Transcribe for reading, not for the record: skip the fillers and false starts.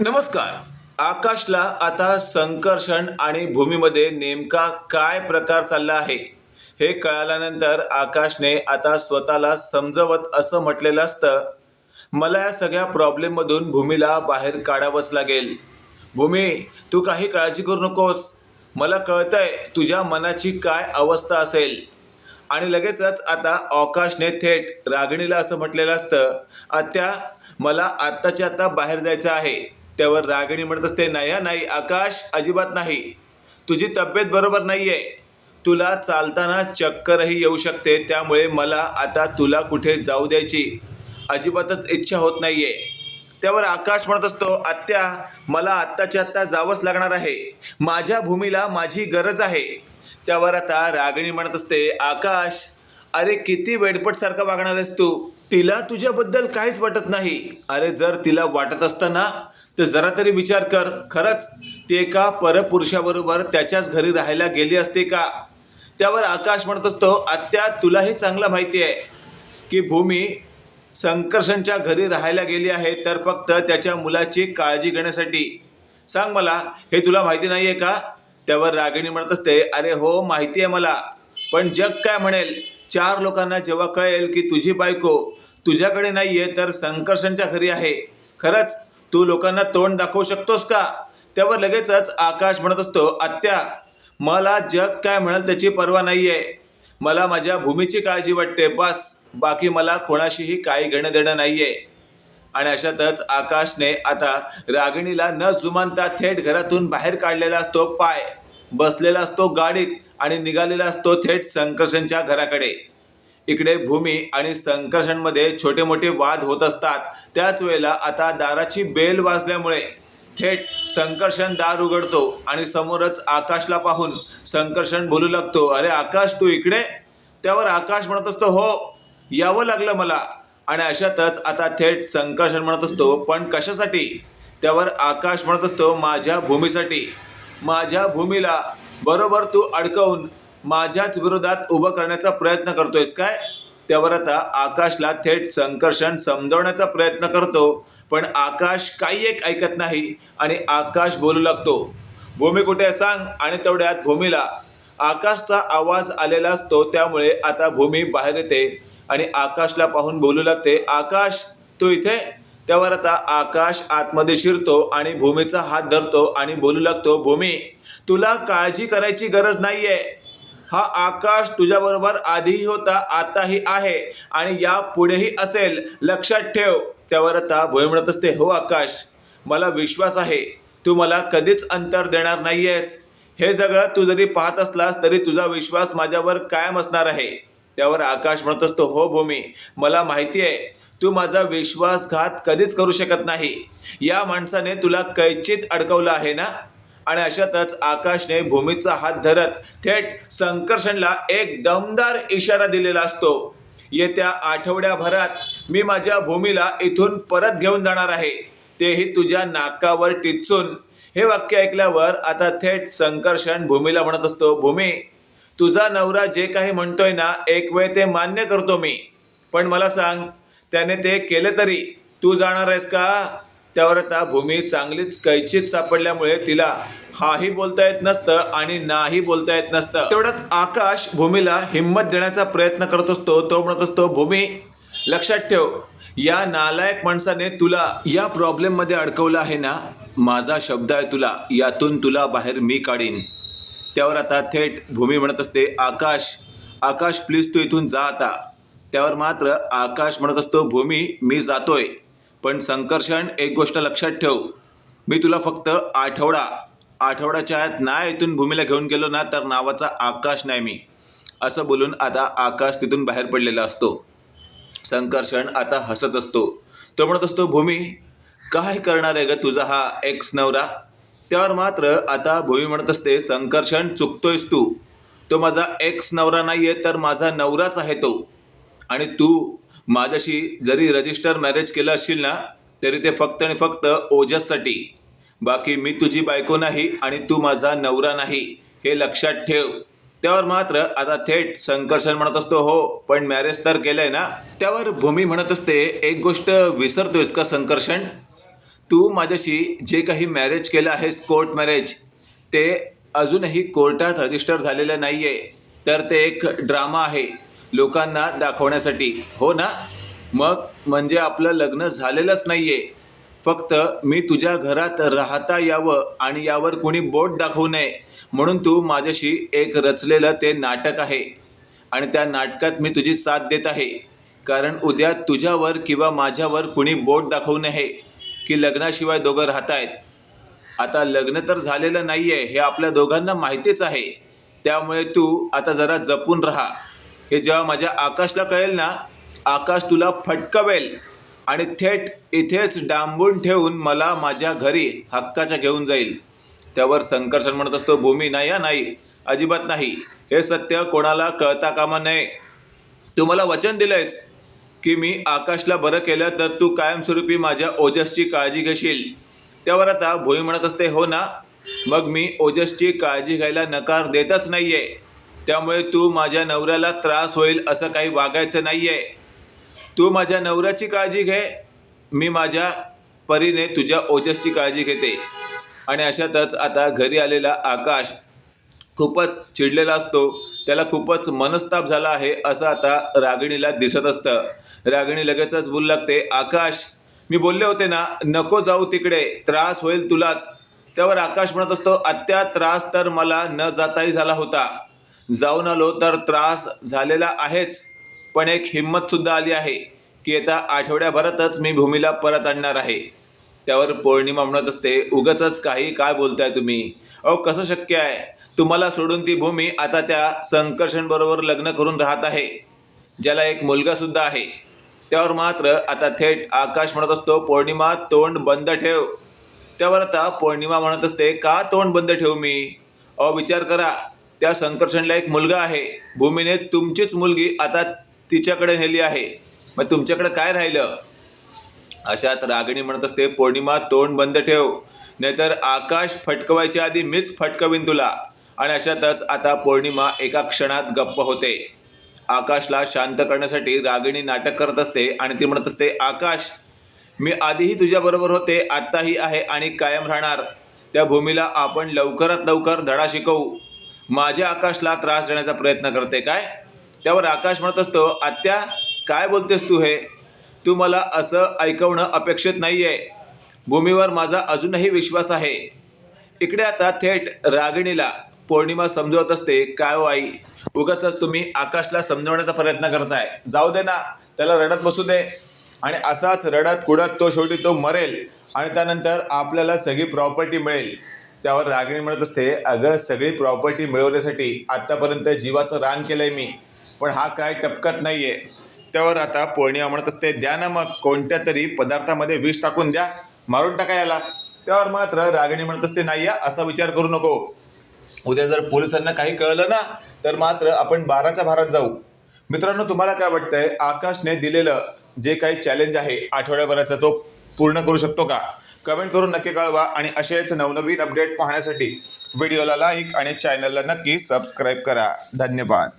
नमस्कार. आकाशला आता संकर्षण आणि भूमीमध्ये नेमका काय प्रकार चालला आहे हे कळाल्यानंतर आकाशने आता स्वतःला समजवत असं म्हटलेलं असतं, मला या सगळ्या प्रॉब्लेममधून भूमीला बाहेर काढावंच लागेल. भूमी, तू काही काळजी करू नकोस. मला कळतंय तुझ्या मनाची काय अवस्था असेल. आणि लगेचच आता आकाशने थेट रागिणीला असं म्हटलेलं असतं, आत्या, मला आत्ताच्या आत्ता बाहेर जायचं आहे. त्यावर रागिणी म्हणत असते, नाही नाही आकाश, अजिबात नाही. तुझी तब्येत बरोबर नाही आहे. तुला चालताना चक्करही येऊ शकते. त्यामुळे मला आता तुला कुठे जाऊ द्यायची अजिबातच इच्छा होत नाही आहे. त्यावर आकाश म्हणत असतो, आत्या, मला आत्ताच्या आत्ता जावंच लागणार आहे. माझ्या भूमीला माझी गरज आहे. त्यावर आता रागिणी म्हणत असते, आकाश, अरे किती वेडपटसारखं वागणार आहेस तू. तिला तुझ्याबद्दल काहीच वाटत नाही. अरे जर तिला वाटत असतं ना तर जरा तरी विचार कर. खरंच ती एका परपुरुषाबरोबर त्याच्याच घरी राहायला गेली असते का. त्यावर आकाश म्हणत असतो, आत्या, तुलाही चांगलं माहिती आहे की भूमी संकर्षणच्या घरी राहायला गेली आहे तर फक्त त्याच्या मुलाची काळजी घेण्यासाठी. सांग मला, हे तुला माहिती नाही आहे का. त्यावर रागिणी म्हणत असते, अरे हो, माहिती आहे मला. पण जग काय म्हणेल. 4 लोकांना जेव्हा कळेल की तुझी बायको तुझ्याकडे नाही आहे तर संकर्षणच्या घरी आहे, खरंच तू लोकांना तोंड दाखवू शकतोस का. त्यावर लगेचच आकाश म्हणत असतो, आत्या, मला जग काय म्हणाल त्याची पर्वा नाही आहे. मला माझ्या भूमीची काळजी वाटते बस. बाकी मला कोणाशीही काही घेणं देणं नाही आहे. आणि अशातच आकाशने आता रागिणीला न जुमानता थेट घरातून बाहेर काढलेला असतो. पाय बसलेला असतो गाडीत आणि निघालेला असतो थेट संकर्षणच्या घराकडे. इकडे भूमी आणि संकर्षणमध्ये छोटे मोठे वाद होत असतात. त्याच वेळेला आता दाराची बेल वाजल्यामुळे थेट संकर्षण दार उघडतो आणि समोरच आकाशला पाहून संकर्षण बोलू लागतो, अरे आकाश, तू इकडे. त्यावर आकाश म्हणत असतो, हो, यावं लागलं मला. आणि अशातच आता थेट संकर्षण म्हणत असतो, पण कशासाठी. त्यावर आकाश म्हणत असतो, माझ्या भूमीसाठी. माझ्या भूमीला बरोबर तू अडकवून माझ्याच विरोधात उभं करण्याचा प्रयत्न करतोयस काय. त्यावर आता आकाशला थेट संकर्षण समजवण्याचा प्रयत्न करतो. पण आकाश काही एक ऐकत नाही आणि आकाश बोलू लागतो, भूमी कुठे आहे सांग. आणि तेवढ्यात भूमीला आकाशचा आवाज आलेला असतो. त्यामुळे आता भूमी बाहेर येते आणि आकाशला पाहून बोलू लागते, आकाश, तू इथे. त्यावर आता आकाश आतमध्ये शिरतो आणि भूमीचा हात धरतो आणि बोलू लागतो, भूमी, तुला काळजी करायची गरज नाहीये. हा आकाश तुझ्याबरोबर आधीही होता, आताही आहे आणि या पुढेही असेल, लक्षात ठेव. त्यावर आता भूमी म्हणत असते, हो आकाश, मला विश्वास आहे तू मला कधीच अंतर देणार नाहीयेस. हे सगळं तू जरी पाहत असलास तरी तुझा विश्वास माझ्यावर कायम असणार आहे. त्यावर आकाश म्हणत असतो, हो भूमी, मला माहिती आहे तू माझा विश्वासघात कधीच करू शकत नाही. या माणसाने तुला कैचित अडकवलं आहे ना. आणि अशातच आकाशने भूमीचा हात धरत थेट संकर्षणला एक दमदार इशारा दिलेला असतो, येत्या आठवड्याभरात मी माझ्या भूमीला इथून परत घेऊन जाणार आहे, तेही तुझ्या नाकावर टिचून. हे वाक्य ऐकल्यावर आता थेट संकर्षण भूमीला म्हणत असतो, भूमी, तुझा नवरा जे काही म्हणतोय ना, एक वेळ ते मान्य करतो मी. पण मला सांग, त्याने ते केले तरी तू जाणार आहेस का. त्यावर आता भूमी चांगलीच कैचित सापडल्यामुळे तिला हाही बोलता येत नसतं आणि नाही बोलता येत नसतं. तेवढ्यात आकाश भूमीला हिंमत देण्याचा प्रयत्न करत असतो. तो म्हणत असतो, भूमी, लक्षात ठेव, या नालायक माणसाने तुला या प्रॉब्लेममध्ये अडकवलं आहे ना. माझा शब्द आहे तुला, यातून तुला बाहेर मी काढीन. त्यावर आता थेट भूमी म्हणत असते, आकाश, आकाश, प्लीज तू इथून जा आता. त्यावर मात्र आकाश म्हणत असतो, भूमी, मी जातोय, पण संकर्षण, एक गोष्ट लक्षात ठेव, मी तुला फक्त आठवड्याच्या आत नाही इथून भूमीला घेऊन गेलो ना तर नावाचा आकाश नाही मी. असं बोलून आता आकाश तिथून बाहेर पडलेला असतो. संकर्षण आता हसत असतो. तो म्हणत असतो, भूमी, काय करणार आहे ग तुझा हा एक्स नवरा. त्यावर मात्र आता भूमी म्हणत असते, संकर्षण, चुकतोयस तू. तो माझा एक्स नवरा नाही आहे तर माझा नवराच आहे तो. आणि तू माझ्याशी जरी रजिस्टर मॅरेज केलं असशील ना तरी ते फक्त आणि फक्त ओजससाठी. बाकी मी तुझी बायको नाही आणि तू माझा नवरा नाही, हे लक्षात ठेव. त्यावर मात्र आता थेट संकर्षण म्हणत असतो, हो, पण मॅरेज तर केलंय ना. त्यावर भूमी म्हणत असते, एक गोष्ट विसरतोयस का संकर्षण. तू माझ्याशी जे काही मॅरेज केलं आहेस कोर्ट मॅरेज ते अजूनही कोर्टात रजिस्टर झालेलं नाही आहे, तर ते एक ड्रामा आहे लोकांना दाखवण्यासाठी, हो ना? मग म्हणजे आपलं लग्न झालेलंच नाही आहे, फक्त मी तुझ्या घरात राहता यावं आणि यावर कोणी बोट दाखवू नये म्हणून तू माझ्याशी एक रचलेलं ते नाटक आहे आणि त्या नाटकात मी तुझी साथ देत आहे. कारण उद्या तुझ्यावर किंवा माझ्यावर कुणी बोट दाखवू नये की लग्नाशिवाय दोघं राहतायत. आता लग्न तर झालेलं नाही आहे हे आपल्या दोघांना माहितीच आहे, त्यामुळे तू आता जरा जपून राहा. हे जेव्हा माझ्या आकाशला कळेल ना, आकाश तुला फटकवेल आणि थेट इथेच डांबून ठेवून मला माझ्या घरी हक्काच्या घेऊन जाईल. त्यावर संकर्षण म्हणत असतो, भूमी नाही हा नाही, अजिबात नाही, हे सत्य कोणाला कळता कामा नये. तू मला वचन दिलंयस की मी आकाशला बरं केलं तर तू कायमस्वरूपी माझ्या ओजसची काळजी घेशील. त्यावर आता भूमी म्हणत असते, हो ना, मग मी ओजसची काळजी घ्यायला नकार देतच नाही आहे, त्यामुळे तू माझ्या नवऱ्याला त्रास होईल असं काही वागायचं नाही आहे. तू माझ्या नवऱ्याची काळजी घे, मी माझ्या परीने तुझ्या ओजसची काळजी घेते. आणि अशातच आता घरी आलेला आकाश खूपच चिडलेला असतो, त्याला खूपच मनस्ताप झाला आहे असं आता रागिणीला दिसत असतं. रागिणी लगेचच बोलू लागते, आकाश मी बोलले होते ना नको जाऊ तिकडे, त्रास होईल तुलाच. त्यावर आकाश म्हणत असतो, आत्या त्रास तर मला न जाताही झाला होता, जाऊन आलो तर त्रास झालेला आहेच, पण एक हिंमतसुद्धा आली आहे की येत्या आठवड्याभरातच मी भूमीला परत आणणार आहे. त्यावर पौर्णिमा म्हणत असते, उगाचच काही काय बोलताय तुम्ही, अहो कसं शक्य आहे, तुम्हाला सोडून ती भूमी आता त्या संकर्षणबरोबर लग्न करून राहत आहे, ज्याला एक मुलगासुद्धा आहे. त्यावर मात्र आता थेट आकाश म्हणत असतो, पौर्णिमा तोंड बंद ठेव. त्यावर आता पौर्णिमा म्हणत असते, का तोंड बंद ठेवू मी, अहो विचार करा, त्या संकर्षणला एक मुलगा आहे, भूमीने तुमचीच मुलगी आता तिच्याकडे नेली आहे, मग तुमच्याकडे काय राहिलं. अशात रागिणी म्हणत असते, पौर्णिमा तोंड बंद ठेव, नाहीतर आकाश फटकवायच्या आधी मीच फटकवीन तुला. आणि अशातच आता पौर्णिमा एका क्षणात गप्प होते. आकाशला शांत करण्यासाठी रागिणी नाटक करत असते आणि ती म्हणत असते, आकाश मी आधीही तुझ्याबरोबर होते, आत्ताही आहे आणि कायम राहणार. त्या भूमीला आपण लवकरात लवकर धडा शिकवू. माझ्या आकाशला त्रास देण्याचा प्रयत्न करते काय. त्यावर आकाश म्हणत असतो, आत्या काय बोलतेस तू, हे तू मला असं ऐकवणं अपेक्षित नाही आहे, भूमीवर माझा अजूनही विश्वास आहे. इकडे आता थेट रागिणीला पौर्णिमा समजवत असते, काय हो आई, उगाचच तुम्ही आकाशला समजवण्याचा प्रयत्न करताय, जाऊ दे ना, त्याला रडत बसू दे, आणि असाच रडत कुडत तो शेवटी तो मरेल आणि त्यानंतर आपल्याला सगळी प्रॉपर्टी मिळेल. त्यावर रागिणी म्हणत असते, अगं सगळी प्रॉपर्टी मिळवण्यासाठी आत्तापर्यंत जीवाचं रान केलं आहे मी, पण हा काय टपकत नाही आहे. त्यावर आता पौर्णिमा म्हणत असते, द्या ना मग कोणत्या तरी पदार्थामध्ये विष टाकून द्या, मारून टाका याला. त्यावर मात्र रागिणी म्हणत असते, नाही या असा विचार करू नको, उद्या जर पोलिसांना काही कळलं ना तर मात्र आपण 12च्या भारात जाऊ. मित्रांनो, तुम्हाला काय वाटतंय, आकाशने दिलेलं जे काही चॅलेंज आहे आठवड्याभराचा तो पूर्ण करू शकतो का? कमेंट करून नक्की कळवा आणि असेच नवनवीन अपडेट पाहण्यासाठी व्हिडिओला लाईक आणि चॅनलला नक्की सबस्क्राईब करा. धन्यवाद.